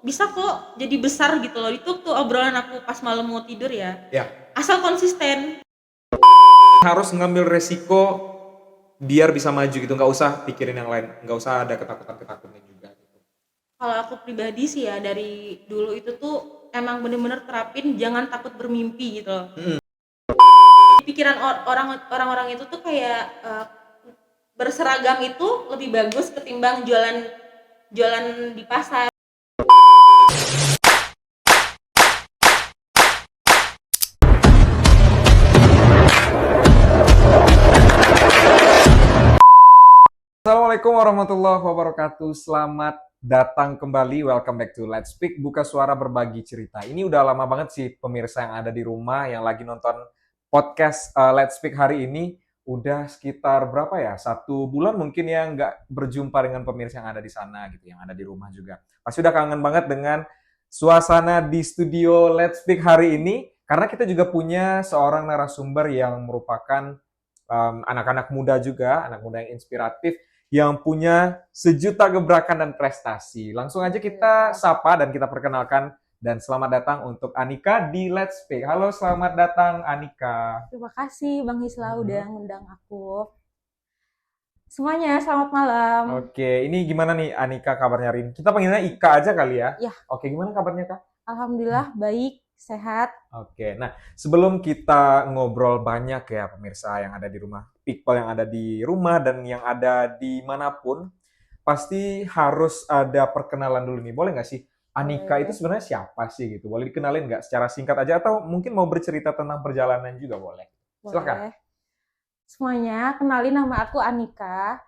bisa kok jadi besar gitu loh. Itu tuh obrolan aku pas malam mau tidur ya. Ya, Asal konsisten. harus ngambil resiko biar bisa maju gitu, nggak usah pikirin yang lain, nggak usah ada ketakutan-ketakutan juga gitu. Kalau aku pribadi sih ya dari dulu itu tuh emang bener-bener terapin jangan takut bermimpi gitu loh. Di pikiran orang-orang itu tuh kayak berseragam itu lebih bagus ketimbang jualan jualan di pasar. Assalamualaikum warahmatullahi wabarakatuh. Selamat datang kembali. Welcome back to Let's Speak. Buka suara berbagi cerita. Ini udah lama banget sih pemirsa yang ada di rumah yang lagi nonton podcast Let's Speak hari ini. Udah sekitar berapa ya? 1 bulan mungkin ya nggak berjumpa dengan pemirsa yang ada di sana gitu, yang ada di rumah juga. Pasti udah kangen banget dengan suasana di studio Let's Speak hari ini. Karena kita juga punya seorang narasumber yang merupakan anak-anak muda juga, anak muda yang inspiratif yang punya sejuta gebrakan dan prestasi. Langsung aja kita sapa dan kita perkenalkan dan selamat datang untuk Anika di Let's Speak. Halo, selamat datang Anika. Terima kasih Bang Hisla udah ngundang aku. Semuanya selamat malam. Oke, ini gimana nih Anika kabarnya hari ini? Kita panggilnya Ika aja kali ya. Ya. Oke, gimana kabarnya Kak? Alhamdulillah baik, sehat. Oke, nah sebelum kita ngobrol banyak ya pemirsa yang ada di rumah, people yang ada di rumah dan yang ada di manapun, pasti harus ada perkenalan dulu nih. Boleh nggak sih? Anika Boleh. itu sebenarnya siapa sih gitu? Boleh dikenalin nggak secara singkat aja atau mungkin mau bercerita tentang perjalanan juga boleh. Silakan. Boleh. Semuanya, kenalin nama aku Anika.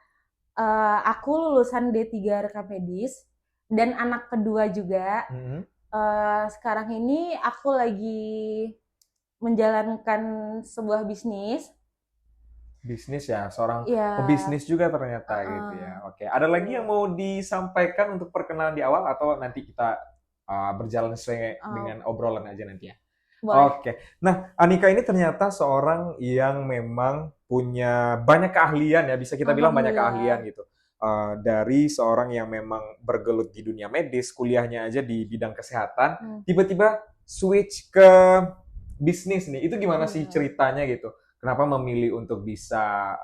Aku lulusan D3 Rekam Medis dan anak kedua juga. Sekarang ini aku lagi menjalankan sebuah bisnis. Bisnis ya, seorang Ya, pebisnis juga ternyata gitu ya. Oke, ada lagi yang mau disampaikan untuk perkenalan di awal atau nanti kita berjalan sesuai dengan obrolan aja nanti ya? boleh. Oke. Nah, Anika ini ternyata seorang yang memang punya banyak keahlian ya, bisa kita bilang banyak keahlian gitu. Dari seorang yang memang bergelut di dunia medis, kuliahnya aja di bidang kesehatan, tiba-tiba switch ke bisnis nih. Itu gimana sih ceritanya gitu? Kenapa memilih untuk bisa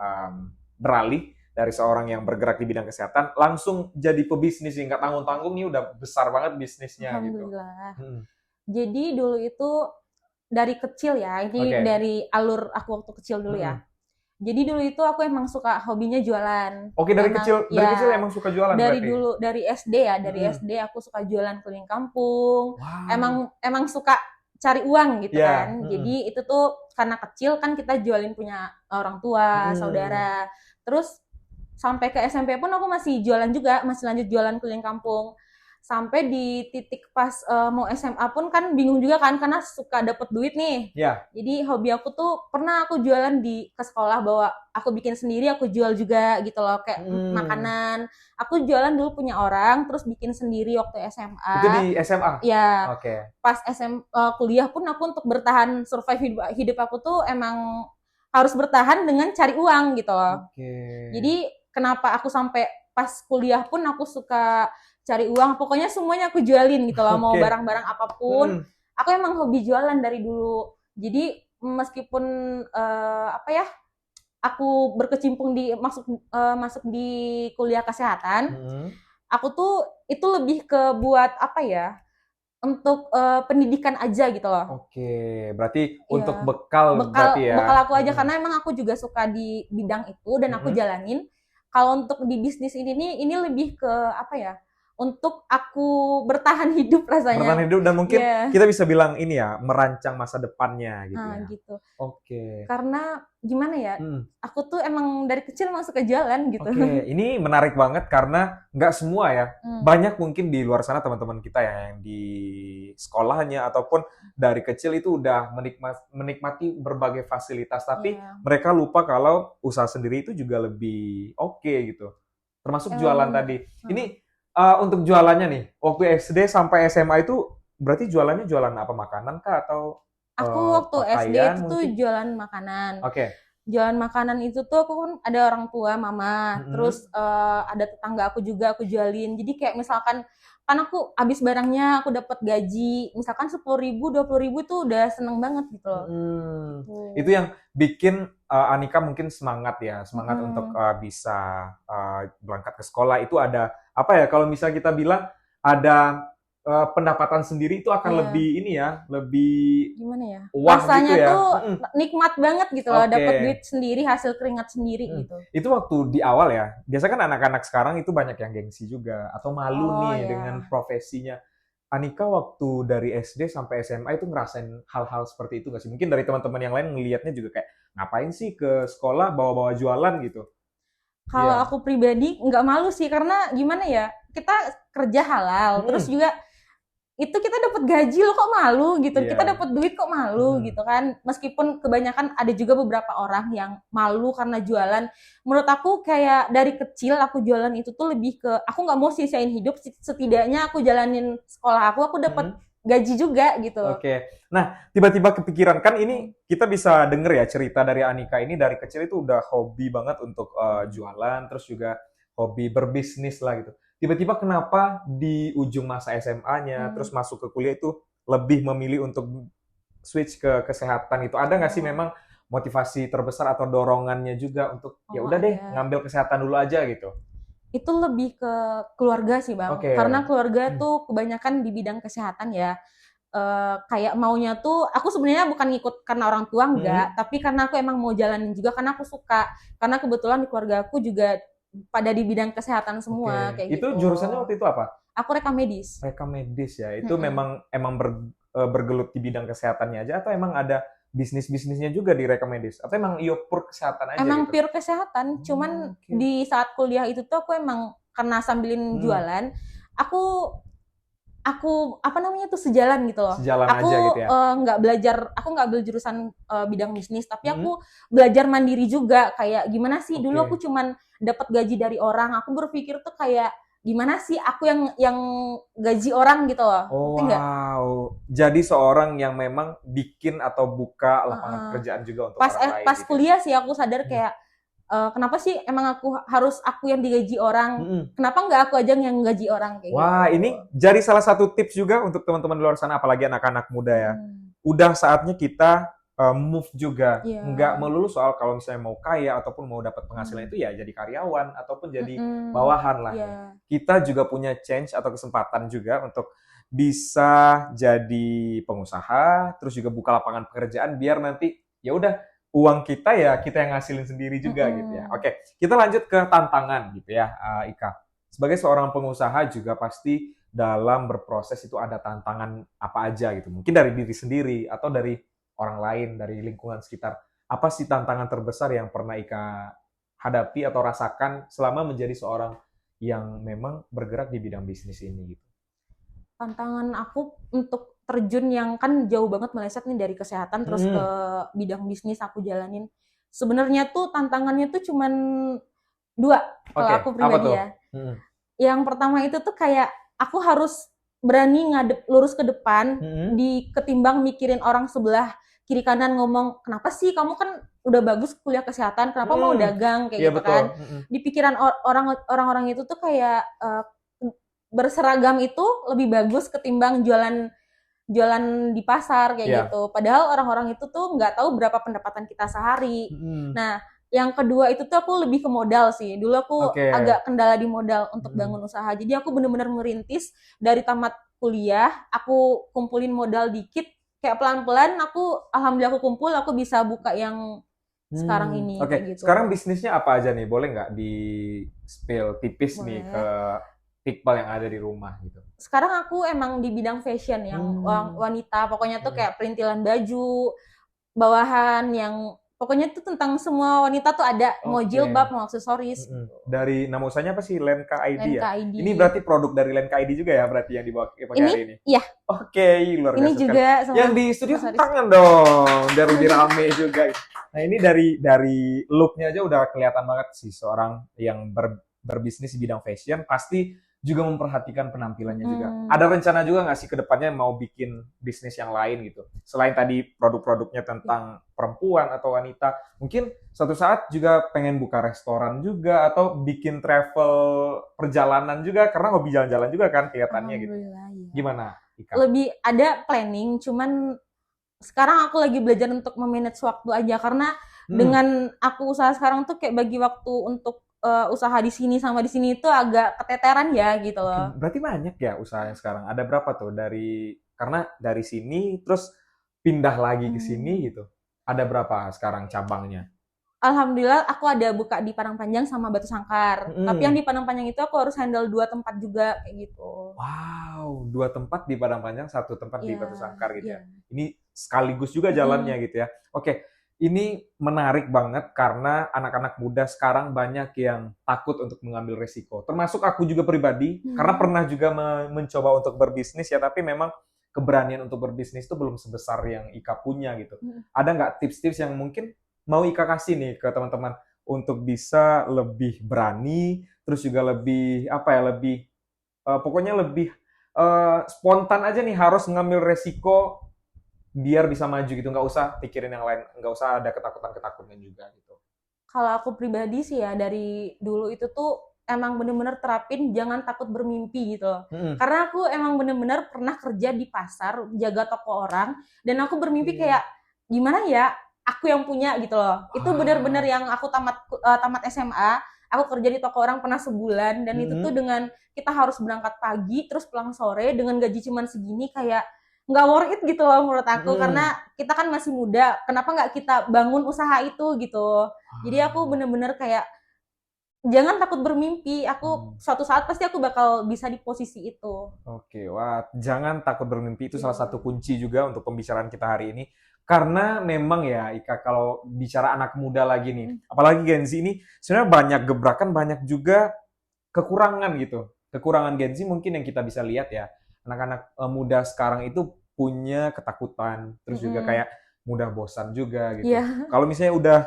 beralih dari seorang yang bergerak di bidang kesehatan langsung jadi pebisnis nih, nggak tanggung-tanggung nih udah besar banget bisnisnya gitu. Alhamdulillah. Jadi dulu itu dari kecil ya, ini Oke. dari alur aku waktu kecil dulu ya. Jadi dulu itu aku emang suka hobinya jualan. Oke, dari Emang, kecil emang suka jualan dari berarti? dulu dari SD ya, dari SD aku suka jualan keliling kampung. Wow. Emang suka cari uang gitu Iya, kan. Jadi itu tuh karena kecil kan kita jualin punya orang tua, saudara. Terus sampai ke SMP pun aku masih jualan juga, masih lanjut jualan keliling kampung. Sampai di titik pas mau SMA pun kan bingung juga kan karena suka dapet duit nih. Iya. Jadi hobi aku tuh pernah aku jualan ke sekolah, bawa aku bikin sendiri, aku jual juga gitu loh, kayak makanan. Aku jualan dulu punya orang, terus bikin sendiri waktu SMA. Itu di SMA? Ya, Oke. pas kuliah pun aku untuk bertahan survive hidup aku tuh emang harus bertahan dengan cari uang gitu loh. Oke. Jadi kenapa aku sampai pas kuliah pun aku suka cari uang, pokoknya semuanya aku jualin gitu loh, mau Oke. barang-barang apapun. Aku emang hobi jualan dari dulu. Jadi meskipun aku berkecimpung di masuk di kuliah kesehatan, aku tuh itu lebih ke buat apa ya? Untuk pendidikan aja gitu loh. Oke, berarti Iya. untuk bekal berarti ya. Bekal aku aja karena emang aku juga suka di bidang itu dan aku jalanin. Kalau untuk di bisnis ini lebih ke apa ya? Untuk aku bertahan hidup rasanya. Bertahan hidup dan mungkin Iya. kita bisa bilang ini ya, merancang masa depannya gitu ya. Gitu. Oke. Karena gimana ya? Aku tuh emang dari kecil emang suka jalan gitu. Oke, ini menarik banget karena nggak semua ya. Banyak mungkin di luar sana teman-teman kita ya yang di sekolahnya ataupun dari kecil itu udah menikmati berbagai fasilitas, tapi mereka lupa kalau usaha sendiri itu juga lebih oke gitu. Termasuk jualan tadi. Ini untuk jualannya nih, waktu SD sampai SMA itu berarti jualannya jualan apa, makanan kah atau Aku waktu SD pakaian itu tuh mungkin? jualan makanan. Oke. jualan makanan itu tuh aku kan ada orang tua, mama, terus ada tetangga aku juga aku jualin. Jadi kayak misalkan kan aku habis barangnya aku dapat gaji, misalkan 10.000, 20.000 tuh udah seneng banget gitu loh. Itu yang bikin Anika mungkin semangat ya, semangat untuk bisa berangkat ke sekolah. Itu ada apa ya? Kalau misalnya kita bilang ada pendapatan sendiri itu akan Iya. lebih ini ya, lebih Gimana ya? wah Rasanya gitu ya. tuh nikmat banget gitu loh, Oke. dapat duit sendiri, hasil keringat sendiri gitu. Itu waktu di awal ya. Biasanya kan anak-anak sekarang itu banyak yang gengsi juga atau malu Oh, nih ya. dengan profesinya. Anika waktu dari SD sampai SMA itu ngerasain hal-hal seperti itu nggak sih? Mungkin dari teman-teman yang lain ngelihatnya juga kayak ngapain sih ke sekolah bawa-bawa jualan gitu. Kalau Iya. aku pribadi nggak malu sih, karena gimana ya, kita kerja halal, terus juga itu kita dapat gaji loh, kok malu gitu. Iya. Kita dapat duit kok malu gitu kan. Meskipun kebanyakan ada juga beberapa orang yang malu karena jualan. Menurut aku kayak dari kecil aku jualan itu tuh lebih ke aku nggak mau sia-siain hidup, setidaknya aku jalanin sekolah aku dapat gaji juga gitu. Oke. Nah, tiba-tiba kepikiran kan ini kita bisa denger ya cerita dari Anika ini dari kecil itu udah hobi banget untuk jualan, terus juga hobi berbisnis lah gitu. Tiba-tiba kenapa di ujung masa SMA-nya, terus masuk ke kuliah itu lebih memilih untuk switch ke kesehatan itu? Ada nggak sih memang motivasi terbesar atau dorongannya juga untuk ya udah deh ngambil kesehatan dulu aja gitu? Itu lebih ke keluarga sih Bang, Oke. karena keluarga tuh kebanyakan di bidang kesehatan ya. Kayak maunya tuh aku sebenarnya bukan ngikut karena orang tua enggak, tapi karena aku emang mau jalanin juga karena aku suka. Karena kebetulan di keluarga aku juga pada di bidang kesehatan semua kayak Itu gitu. jurusannya waktu itu apa? Aku rekam medis. Rekam medis ya. Itu memang bergelut di bidang kesehatannya aja atau emang ada bisnisnya juga di rekam medis? Atau emang pure kesehatan aja Emang gitu? pure kesehatan, cuman di saat kuliah itu tuh aku emang karena sambilin jualan, aku apa namanya tuh sejalan gitu loh. Sejalan Aku aja gitu ya. nggak belajar, aku nggak ambil jurusan bidang bisnis, tapi aku belajar mandiri juga. Kayak gimana sih dulu aku cuman dapat gaji dari orang. Aku berpikir tuh kayak gimana sih aku yang gaji orang gitu loh. Ngerti nggak? Wow. Jadi seorang yang memang bikin atau buka lapangan pekerjaan juga untuk orang lain. Pas gitu. kuliah sih aku sadar kayak kenapa sih emang harus aku yang digaji orang? Kenapa nggak aku aja yang gaji orang kayak gitu? Wah, ini jadi salah satu tips juga untuk teman-teman di luar sana, apalagi anak-anak muda ya. Udah saatnya kita move juga. Nggak melulu soal kalau misalnya mau kaya ataupun mau dapat penghasilan itu ya jadi karyawan ataupun jadi bawahan lah. Kita juga punya change atau kesempatan juga untuk bisa jadi pengusaha, terus juga buka lapangan pekerjaan biar nanti ya udah uang kita ya kita yang ngasilin sendiri juga gitu ya. Oke, kita lanjut ke tantangan gitu ya, Ika. Sebagai seorang pengusaha juga pasti dalam berproses itu ada tantangan apa aja gitu. Mungkin dari diri sendiri atau dari orang lain, dari lingkungan sekitar. Apa sih tantangan terbesar yang pernah Ika hadapi atau rasakan selama menjadi seorang yang memang bergerak di bidang bisnis ini gitu? Tantangan aku untuk terjun yang kan jauh banget meleset nih dari kesehatan terus ke bidang bisnis aku jalanin. Sebenarnya tuh tantangannya tuh cuman 2 kalau aku pribadi ya. Yang pertama itu tuh kayak aku harus berani ngadep lurus ke depan ketimbang mikirin orang sebelah kiri kanan ngomong, kenapa sih kamu kan udah bagus kuliah kesehatan, kenapa mau dagang kayak gitu kan. Di pikiran orang-orang itu tuh kayak berseragam itu lebih bagus ketimbang jualan di pasar kayak gitu. Padahal orang-orang itu tuh nggak tahu berapa pendapatan kita sehari. Nah, yang kedua itu tuh aku lebih ke modal sih. Dulu aku agak kendala di modal untuk bangun usaha. Jadi aku bener-bener merintis dari tamat kuliah, aku kumpulin modal dikit, kayak pelan-pelan alhamdulillah aku kumpul, aku bisa buka yang sekarang ini. Kayak gitu. Sekarang bisnisnya apa aja nih? Boleh nggak di-spill tipis nih ke Iqbal yang ada di rumah gitu? Sekarang aku emang di bidang fashion yang wanita, pokoknya tuh kayak perintilan baju, bawahan yang pokoknya tuh tentang semua wanita tuh ada, mau jilbab, mau aksesoris. Dari nama usahanya apa sih? Lenka ID ya? ID. Ini berarti produk dari Lenka ID juga ya berarti yang dibawa pakai hari ini? Iya. Oke, luar biasa. Ini juga sama yang di studio tangan dong, biar lebih rame juga. Nah ini dari look-nya aja udah kelihatan banget sih seorang yang berbisnis di bidang fashion pasti juga memperhatikan penampilannya juga. Ada rencana juga nggak sih ke depannya mau bikin bisnis yang lain gitu? Selain tadi produk-produknya tentang perempuan atau wanita, mungkin suatu saat juga pengen buka restoran juga atau bikin travel perjalanan juga karena hobi jalan-jalan juga kan kelihatannya gitu. Alhamdulillah ya. Gimana, Ika? Lebih ada planning, cuman sekarang aku lagi belajar untuk memanage waktu aja karena dengan aku usaha sekarang tuh kayak bagi waktu untuk usaha di sini sama di sini itu agak keteteran ya gitu loh. Berarti banyak ya usahanya sekarang. Ada berapa tuh karena dari sini terus pindah lagi ke sini gitu. Ada berapa sekarang cabangnya? Alhamdulillah aku ada buka di Padang Panjang sama Batu Sangkar. Tapi yang di Padang Panjang itu aku harus handle 2 tempat juga kayak gitu. Wow, 2 tempat di Padang Panjang, 1 tempat di Batu Sangkar gitu ya. Iya. Ini sekaligus juga jalannya gitu ya. Oke, ini menarik banget karena anak-anak muda sekarang banyak yang takut untuk mengambil resiko. Termasuk aku juga pribadi, karena pernah juga mencoba untuk berbisnis ya, tapi memang keberanian untuk berbisnis itu belum sebesar yang Ika punya gitu. Ada nggak tips-tips yang mungkin mau Ika kasih nih ke teman-teman untuk bisa lebih berani, terus juga lebih pokoknya lebih spontan aja nih harus ngambil resiko biar bisa maju gitu, nggak usah pikirin yang lain, nggak usah ada ketakutan-ketakutan juga gitu. Kalau aku pribadi sih ya dari dulu itu tuh emang bener-bener terapin jangan takut bermimpi gitu loh. Karena aku emang bener-bener pernah kerja di pasar, jaga toko orang, dan aku bermimpi kayak gimana ya aku yang punya gitu loh. Itu bener-bener yang aku tamat SMA, aku kerja di toko orang pernah sebulan, dan itu tuh dengan kita harus berangkat pagi terus pulang sore dengan gaji cuman segini kayak nggak worth it gitu loh menurut aku karena kita kan masih muda, kenapa nggak kita bangun usaha itu gitu. Jadi aku bener-bener kayak jangan takut bermimpi, aku suatu saat pasti aku bakal bisa di posisi itu. Oke, wah, jangan takut bermimpi itu salah satu kunci juga untuk pembicaraan kita hari ini. Karena memang ya, Ika, kalau bicara anak muda lagi nih, apalagi Gen Z ini, sebenarnya banyak gebrakan, banyak juga kekurangan gitu. Kekurangan Gen Z mungkin yang kita bisa lihat ya, anak-anak muda sekarang itu punya ketakutan, terus juga kayak mudah bosan juga gitu. Kalau misalnya udah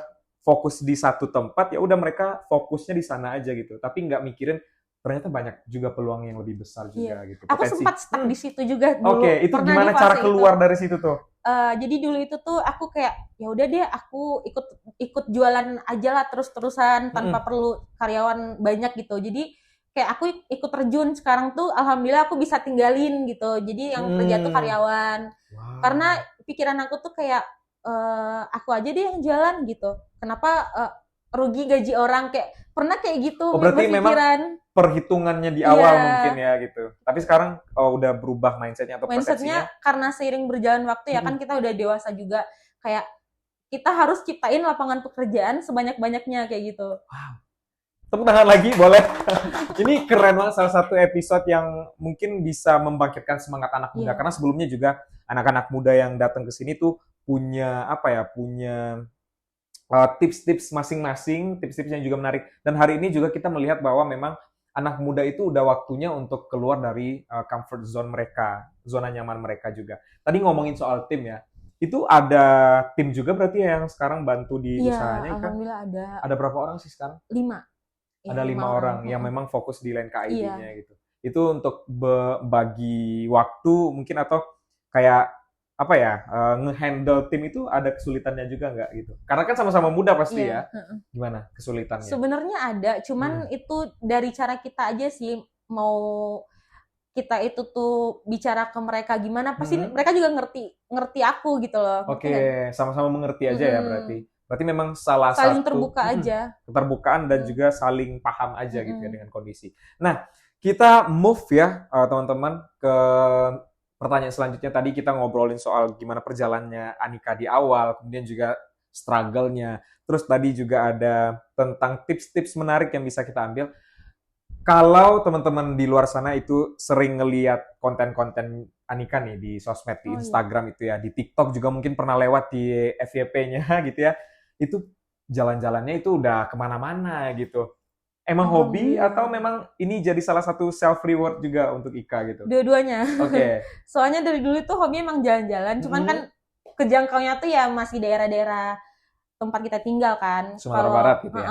fokus di satu tempat, ya udah mereka fokusnya di sana aja gitu. Tapi nggak mikirin ternyata banyak juga peluang yang lebih besar juga gitu. Aku sempat stuck di situ juga dulu. Oke, itu gimana cara keluar dari situ tuh? Jadi dulu itu tuh aku kayak ya udah deh aku ikut jualan aja lah terus-terusan tanpa perlu karyawan banyak gitu. Jadi kayak aku ikut terjun sekarang tuh alhamdulillah aku bisa tinggalin gitu. Jadi yang kerja tuh karyawan. Karena pikiran aku tuh kayak aku aja deh yang jalan gitu. Kenapa rugi gaji orang kayak pernah kayak gitu berarti berpikiran. Memang perhitungannya di awal mungkin ya gitu. Tapi sekarang udah berubah mindsetnya atau persepsinya. Karena seiring berjalan waktu ya kan kita udah dewasa juga kayak kita harus ciptain lapangan pekerjaan sebanyak-banyaknya kayak gitu. Wow. Tepuk tangan lagi boleh. Ini keren banget, salah satu episode yang mungkin bisa membangkitkan semangat anak muda karena sebelumnya juga anak-anak muda yang datang ke sini tuh punya tips-tips masing-masing, tips-tips yang juga menarik. Dan hari ini juga kita melihat bahwa memang anak muda itu udah waktunya untuk keluar dari comfort zone mereka, zona nyaman mereka juga. Tadi ngomongin soal tim ya, itu ada tim juga berarti ya yang sekarang bantu di usahanya? Iya, alhamdulillah ada. Ada berapa orang sih sekarang? 5. Ada 5 orang yang memang fokus di line KID-nya gitu. Itu untuk bagi waktu mungkin atau kayak nge-handle tim itu ada kesulitannya juga nggak gitu? Karena kan sama-sama muda pasti ya. Gimana kesulitannya? Sebenarnya ada, cuman itu dari cara kita aja sih mau kita itu tuh bicara ke mereka gimana, pasti mereka juga ngerti aku gitu loh. Oke, sama-sama mengerti aja ya berarti. Berarti memang saling terbuka aja. Keterbukaan dan juga saling paham aja gitu ya dengan kondisi. Nah, kita move ya teman-teman ke pertanyaan selanjutnya. Tadi kita ngobrolin soal gimana perjalanannya Anika di awal, kemudian juga struggle-nya. Terus tadi juga ada tentang tips-tips menarik yang bisa kita ambil. Kalau teman-teman di luar sana itu sering ngelihat konten-konten Anika nih di sosmed, di Instagram itu ya, di TikTok juga mungkin pernah lewat di FYP-nya gitu ya. Itu jalan-jalannya itu udah kemana-mana gitu. Emang hobi atau memang ini jadi salah satu self reward juga untuk Ika gitu? Dua-duanya. Oke. Soalnya dari dulu tuh hobi emang jalan-jalan, cuman kan kejangkaunya tuh ya masih daerah-daerah tempat kita tinggal kan. Sumatera Barat gitu ya.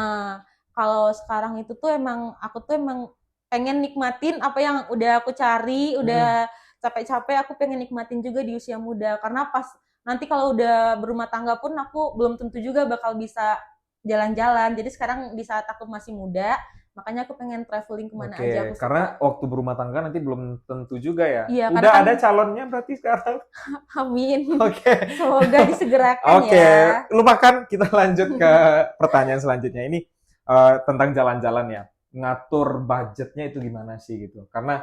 Kalau sekarang itu tuh emang aku tuh emang pengen nikmatin apa yang udah aku cari, udah capek-capek aku pengen nikmatin juga di usia muda. Karena pas nanti kalau udah berumah tangga pun aku belum tentu juga bakal bisa jalan-jalan. Jadi sekarang di saat aku masih muda, makanya aku pengen traveling kemana aja aku Oke, karena suka. waktu berumah tangga nanti belum tentu juga ya. Iya, karena Udah kan ada calonnya berarti sekarang. amin. Oke. Semoga disegerakan Oke, ya. lupakan, kita lanjut ke pertanyaan selanjutnya. Ini tentang jalan-jalan ya. Ngatur budgetnya itu gimana sih gitu. Karena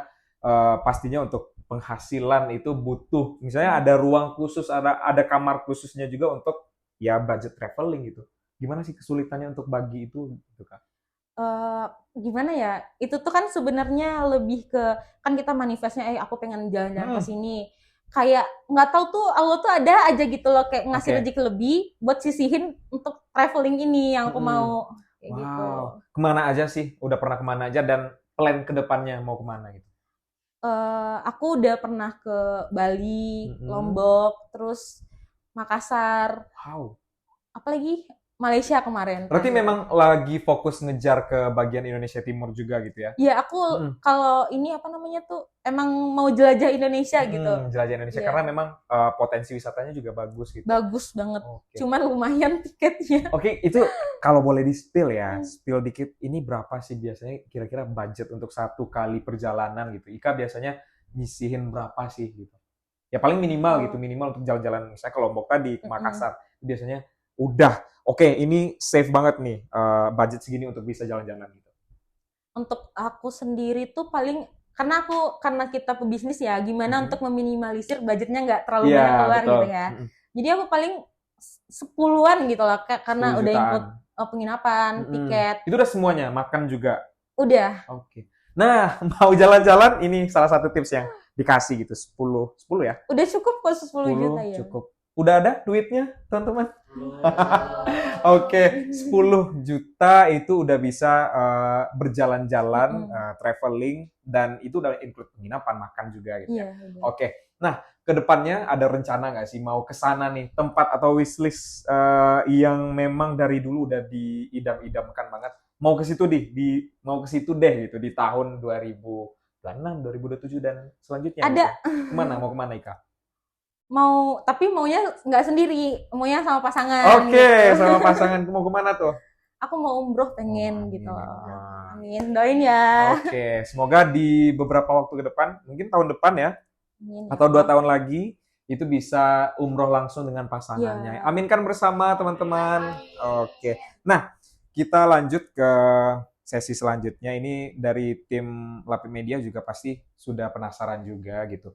pastinya untuk penghasilan itu butuh, misalnya ada ruang khusus, ada kamar khususnya juga untuk ya budget traveling gitu. Gimana sih kesulitannya untuk bagi itu gitu Kak? eh Gimana ya? Itu tuh kan sebenarnya lebih ke kan kita manifestnya aku pengen jalan-jalan ke Hmm, sini. Kayak nggak tahu tuh Allah tuh ada aja gitu loh kayak ngasih oke. rezeki lebih buat sisihin untuk traveling ini yang aku Mm-mm. mau kayak gitu. Wow, kemana aja sih? Udah pernah kemana aja dan plan ke depannya mau kemana gitu? Aku udah pernah ke Bali, Mm-mm. Lombok, terus Makassar, Wow. apalagi Malaysia kemarin Berarti terakhir. memang lagi fokus ngejar ke bagian Indonesia Timur juga gitu ya? Ya aku Mm-mm. kalau ini apa namanya tuh emang mau jelajah Indonesia gitu. Jelajah Indonesia karena Ya, memang potensi wisatanya juga bagus gitu. bagus banget. Oke. Cuman lumayan tiketnya. Oke, itu kalau boleh di-spill ya, spill dikit. Ini berapa sih biasanya kira-kira budget untuk satu kali perjalanan gitu? Ika biasanya nyisihin berapa sih gitu? Ya paling minimal gitu, Oh, minimal untuk jalan-jalan misalnya ke Lombok tadi, ke mm-mm. Makassar. Biasanya udah, oke ini safe banget nih, budget segini untuk bisa jalan-jalan gitu. Untuk aku sendiri tuh paling karena kita pebisnis ya, gimana Mm-mm. untuk meminimalisir budgetnya nggak terlalu Iya, banyak keluar betul. gitu ya. Mm-mm. Jadi aku paling sepuluhan gitu lah, karena 10 udah jutaan. include penginapan, Mm-mm. tiket, Itu udah semuanya, makan juga. udah, Oke. Nah, mau jalan-jalan, ini salah satu tips yang dikasih gitu, 10 ya? udah cukup kok 10 juta 10 ya. cukup. Udah ada duitnya, teman-teman? Oke, 10 juta itu udah bisa berjalan-jalan, Mm-mm. traveling, dan itu udah include penginapan, makan juga gitu ya. Iya, udah. Oke, nah ke depannya ada rencana nggak sih mau ke sana nih, tempat atau wishlist yang memang dari dulu udah diidam-idamkan banget, mau ke situ mau ke situ deh gitu di tahun 2026, 2027 dan selanjutnya gitu. Ada Kemana? Mau kemana Ika? tapi maunya nggak sendiri, maunya sama pasangan Oke, gitu. sama pasangan mau kemana tuh? Aku mau umroh Oh, pengen gitu amin ya loh. Allah. Amin, doain ya. Oke, semoga di beberapa waktu ke depan, mungkin tahun depan ya, Amin ya atau 2 tahun Allah. lagi, itu bisa umroh langsung dengan pasangannya. Ya. Aminkan bersama teman-teman. Oke, nah kita lanjut ke sesi selanjutnya. Ini dari tim Lapi Media juga pasti sudah penasaran juga gitu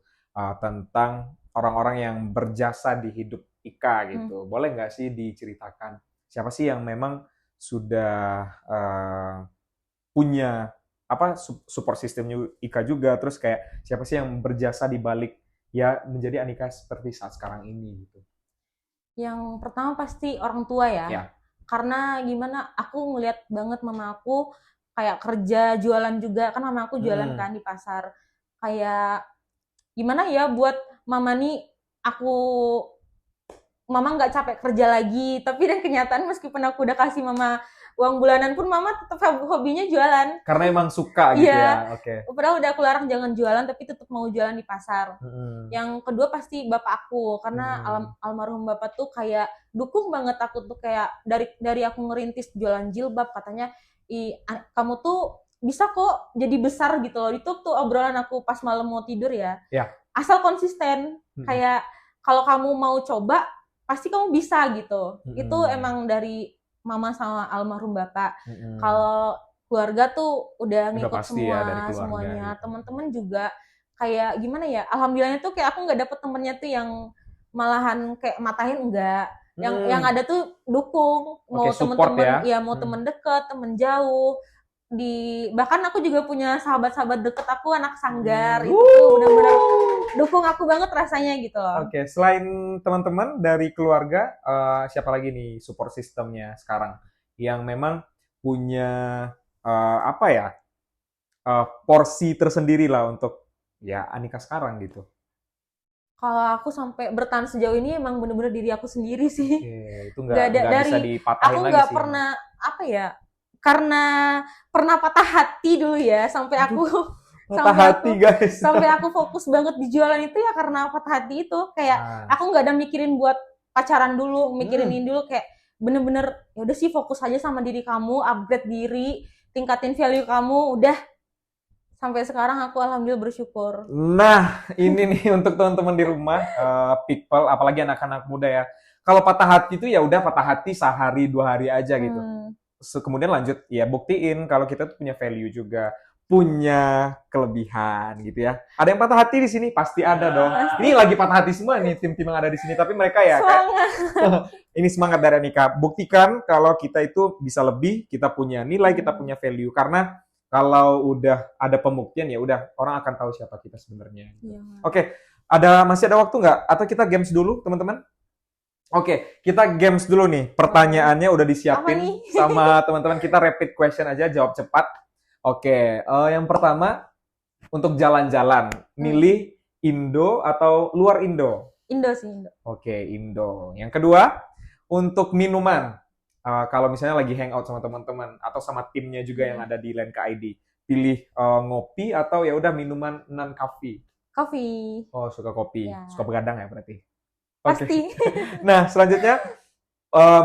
tentang orang-orang yang berjasa di hidup Ika Hmm. gitu. Boleh nggak sih diceritakan siapa sih yang memang sudah punya apa support sistemnya Ika juga, terus kayak siapa sih yang berjasa di balik ya menjadi Anika seperti saat sekarang ini gitu. Yang pertama pasti orang tua ya. Ya. Karena gimana, aku ngeliat banget mama aku kayak kerja jualan juga, kan mama aku jualan Hmm. kan di pasar. Kayak gimana ya buat mama nih, aku mama nggak capek kerja lagi, tapi dan kenyataan meskipun aku udah kasih mama uang bulanan pun mama tetap hobinya jualan. Karena emang suka gitu Iya, ya. Oke. padahal udah aku larang jangan jualan tapi tetap mau jualan di pasar. Hmm. Yang kedua pasti bapak aku, karena Hmm. almarhum bapak tuh kayak dukung banget aku tuh, kayak dari aku ngerintis jualan jilbab katanya, kamu tuh bisa kok jadi besar gitu loh. Itu tuh obrolan aku pas malam mau tidur ya. Ya. Asal konsisten, Hmm. kayak kalau kamu mau coba pasti kamu bisa gitu. Itu Hmm. emang dari mama sama almarhum bapak. Hmm. Kalau keluarga tuh udah Udah ngikut pasti ya dari keluarga semuanya. gitu. Teman-teman juga kayak gimana ya? Alhamdulillahnya tuh kayak aku nggak dapet temennya tuh yang malahan kayak matahin, enggak. Yang ada tuh dukung, mau Oke, support temen-temen ya. ya, mau temen deket, temen jauh. Bahkan aku juga punya sahabat-sahabat deket aku anak sanggar, itu tuh benar-benar dukung aku banget rasanya gitu loh. Oke, selain teman-teman dari keluarga, siapa lagi nih support sistemnya sekarang yang memang punya apa ya porsi tersendiri lah untuk ya Anika sekarang gitu. Kalau aku sampai bertahan sejauh ini emang bener-bener diri aku sendiri sih. Oke, itu Nggak ada nggak bisa dari dipatahin aku lagi nggak sih. pernah apa ya, karena pernah patah hati dulu ya, sampai aku Patah hati guys. sampai aku fokus banget di jualan itu ya karena patah hati itu. Kayak aku nggak ada mikirin buat pacaran dulu, mikirin ini dulu, kayak bener-bener ya udah sih fokus aja sama diri kamu, upgrade diri, tingkatin value kamu, udah. Sampai sekarang aku alhamdulillah bersyukur. Nah, ini nih untuk teman-teman di rumah, people, apalagi anak-anak muda ya. Kalau patah hati itu ya udah patah hati sehari 2 hari aja gitu. Kemudian lanjut ya buktiin kalau kita tuh punya value juga, punya kelebihan gitu ya. Ada yang patah hati di sini pasti ada dong. Pasti. Ini lagi patah hati semua nih tim-tim yang ada di sini, tapi mereka ya kayak ini semangat dari Anika. Buktikan kalau kita itu bisa lebih, kita punya nilai, kita punya value. Karena kalau udah ada pembuktian ya udah orang akan tahu siapa kita sebenarnya. Iya. Oke, masih ada waktu nggak? Atau kita games dulu teman-teman? Oke, kita games dulu nih. Pertanyaannya udah disiapin sama teman-teman. Kita rapid question aja, jawab cepat. Oke, yang pertama untuk jalan-jalan, milih Indo atau luar Indo? Indo sih, Indo. Oke, Indo. Yang kedua, untuk minuman, kalau misalnya lagi hangout sama teman-teman atau sama timnya juga yang ada di Lenka ID, pilih ngopi atau ya udah minuman non coffee? Coffee. Oh, suka kopi, Ya. suka begadang ya berarti? Pasti. Nah, selanjutnya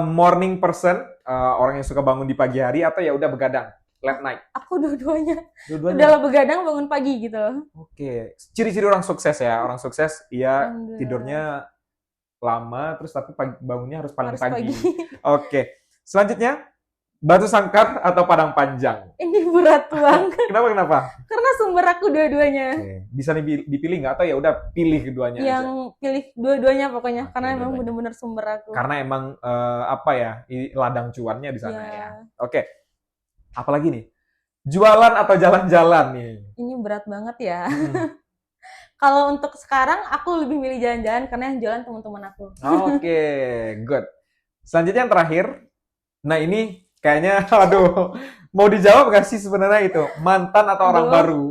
morning person, orang yang suka bangun di pagi hari atau ya udah begadang, late night? Aku dua-duanya. Dua-duanya. Udah begadang bangun pagi gitu. Oke, ciri-ciri orang sukses ya. Orang sukses ya Alhamdulillah. tidurnya lama, terus tapi bangunnya harus paling Harus pagi. pagi. Oke, selanjutnya batu sangkar atau padang panjang? Ini berat banget. Kenapa? Karena sumber aku dua-duanya. Oke, bisa dipilih nggak atau ya udah pilih keduanya aja? Yang pilih dua-duanya pokoknya. Oke, Karena emang dua-duanya. bener-bener sumber aku. Karena emang apa ya, ladang cuannya di sana Iya. ya. Oke, apalagi nih? Jualan atau jalan-jalan nih? Ini berat banget ya. Kalau untuk sekarang aku lebih milih jalan-jalan karena yang jalan teman-teman aku. Oke, good. Selanjutnya yang terakhir. Nah ini kayaknya, aduh, mau dijawab nggak sih sebenarnya itu? Mantan atau orang Aduh. baru?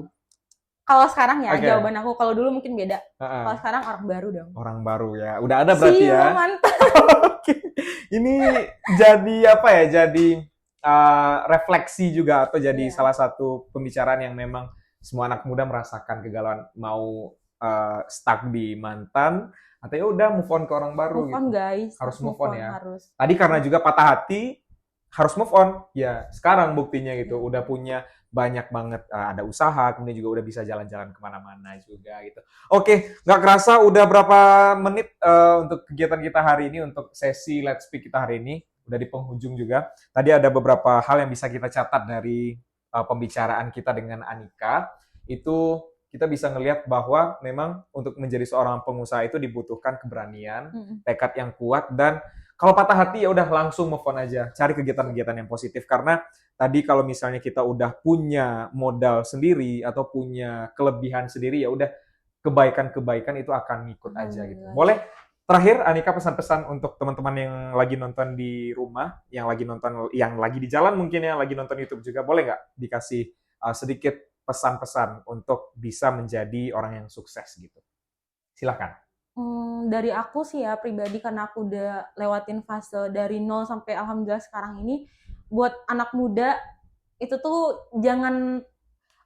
Kalau sekarang ya Oke. jawaban aku. Kalau dulu mungkin beda. Ha-ha. Kalau sekarang orang baru dong. Orang baru ya. Udah ada berarti Sih, ya. mantan. Oke. Ini jadi apa ya? Jadi refleksi juga atau jadi Iya. salah satu pembicaraan yang memang semua anak muda merasakan kegalauan, mau stuck di mantan atau ya udah move on ke orang baru Move on gitu. guys. Harus move on ya. Harus. Tadi karena juga patah hati harus move on. Ya, sekarang buktinya gitu. Udah punya banyak banget, ada usaha, kemudian juga udah bisa jalan-jalan kemana-mana juga gitu. Oke, nggak kerasa udah berapa menit untuk kegiatan kita hari ini, untuk sesi Let's Speak kita hari ini. Udah di penghujung juga. Tadi ada beberapa hal yang bisa kita catat dari pembicaraan kita dengan Anika. Itu kita bisa ngelihat bahwa memang untuk menjadi seorang pengusaha itu dibutuhkan keberanian, tekad yang kuat, dan kalau patah hati ya udah langsung move on aja, cari kegiatan-kegiatan yang positif. Karena tadi kalau misalnya kita udah punya modal sendiri atau punya kelebihan sendiri, ya udah kebaikan-kebaikan itu akan ngikut aja gitu. Boleh terakhir Anika pesan-pesan untuk teman-teman yang lagi nonton di rumah, yang lagi nonton, yang lagi di jalan mungkin ya, lagi nonton YouTube juga, boleh nggak dikasih sedikit pesan-pesan untuk bisa menjadi orang yang sukses gitu? Silakan. Dari aku sih ya pribadi, karena aku udah lewatin fase dari nol sampai alhamdulillah sekarang ini, buat anak muda itu tuh jangan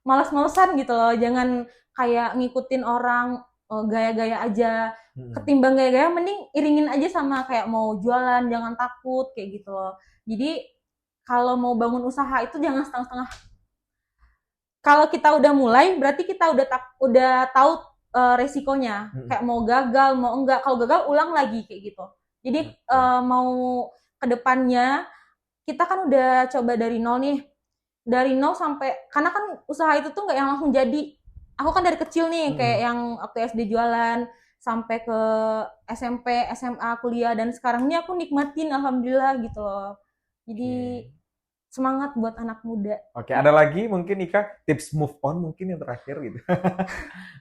malas-malesan gitu loh, jangan kayak ngikutin orang gaya-gaya aja. Ketimbang gaya-gaya mending iringin aja sama kayak mau jualan, jangan takut kayak gitu loh. Jadi kalau mau bangun usaha itu jangan setengah-setengah. Kalau kita udah mulai berarti kita udah tahu resikonya, kayak mau gagal mau enggak. Kalau gagal ulang lagi kayak gitu. Jadi mau kedepannya kita kan udah coba dari nol nih, dari nol sampai, karena kan usaha itu tuh nggak yang langsung jadi. Aku kan dari kecil nih, kayak yang waktu SD jualan sampai ke SMP, SMA, kuliah, dan sekarang ini aku nikmatin alhamdulillah gitu loh. Jadi semangat buat anak muda. Oke, ada lagi mungkin Ika tips move on mungkin yang terakhir gitu.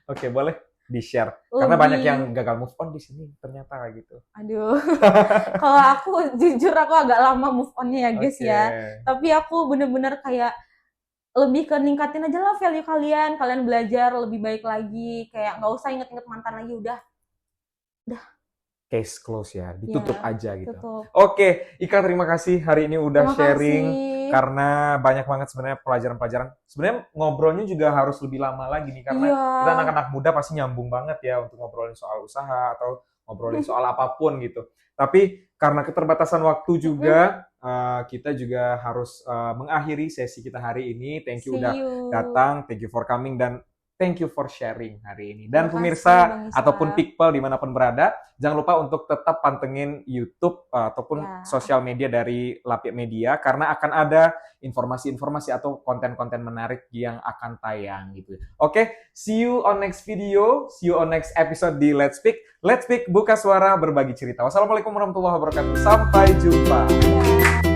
Oke, boleh di-share. Karena banyak yang gagal move on di sini ternyata gitu. Aduh. Kalau aku jujur aku agak lama move on-nya ya guys ya. Tapi aku bener-bener kayak lebih ke ningkatin aja lah value kalian belajar lebih baik lagi, kayak nggak usah inget-inget mantan lagi, udah case close ya, ditutup Ya, aja gitu. tutup. Oke, Ika terima kasih hari ini udah Terima sharing kasih. karena banyak banget sebenarnya pelajaran-pelajaran. Sebenarnya ngobrolnya juga harus lebih lama lagi nih karena Iya. kita anak-anak muda pasti nyambung banget ya untuk ngobrolin soal usaha atau ngobrolin soal apapun gitu. Tapi karena keterbatasan waktu juga kita juga harus mengakhiri sesi kita hari ini. Thank you See udah you. datang, thank you for coming dan thank you for sharing hari ini. Dan Terima kasih, pemirsa Bang Isra. ataupun people dimanapun berada, jangan lupa untuk tetap pantengin YouTube ataupun Ya. sosial media dari Lapia Media karena akan ada informasi-informasi atau konten-konten menarik yang akan tayang gitu. Oke, see you on next video, see you on next episode di Let's Speak. Let's Speak, buka suara, berbagi cerita. Wassalamualaikum warahmatullahi wabarakatuh. Sampai jumpa. Ya.